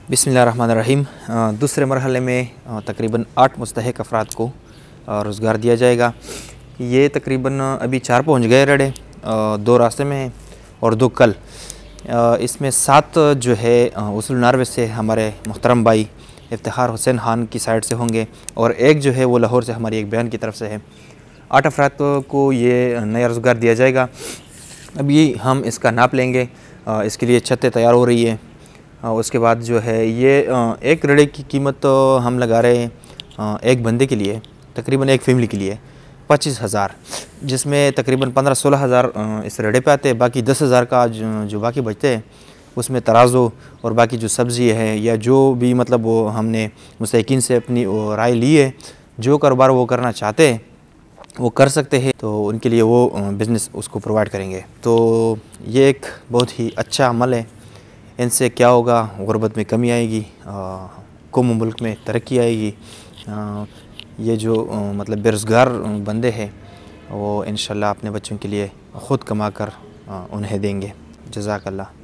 बिस्मिल्लाहिर्रहमानिर्रहीम। दूसरे मरहले में तकरीबन 8 मुस्तहिक अफराद को रोज़गार दिया जाएगा। ये तकरीबन अभी 4 पहुँच गए रड़े, 2 रास्ते में हैं और 2 कल। इसमें 7 जो है उसूल नार्वे से हमारे मुहतरम भाई इफ्तिखार हुसैन खान की साइड से होंगे और एक जो है वो लाहौर से हमारी एक बहन की तरफ से है। 8 अफराद को ये नया रोज़गार दिया जाएगा। अभी हम इसका नाप लेंगे, इसके लिए छतें तैयार हो रही है। उसके बाद जो है ये एक रड़े की कीमत हम लगा रहे हैं एक बंदे के लिए, तकरीबन एक फैमिली के लिए 25,000, जिसमें तकरीबन 15-16 हज़ार इस रड़े पे आते हैं। बाकी 10,000 का जो बाकी बचते हैं उसमें तराजू और बाकी जो सब्ज़ी है या जो भी मतलब वो हमने मुस्तहिकीन से अपनी राय ली है, जो कारोबार वो करना चाहते हैं वो कर सकते हैं, तो उनके लिए वो बिज़नेस उसको प्रोवाइड करेंगे। तो ये एक बहुत ही अच्छा अमल है। इनसे क्या होगा, गुर्बत में कमी आएगी, कौम मुल्क में तरक्की आएगी। ये जो मतलब बेरोज़गार बंदे हैं वो इंशाल्लाह अपने बच्चों के लिए ख़ुद कमा कर उन्हें देंगे। जज़ाकल्लाह।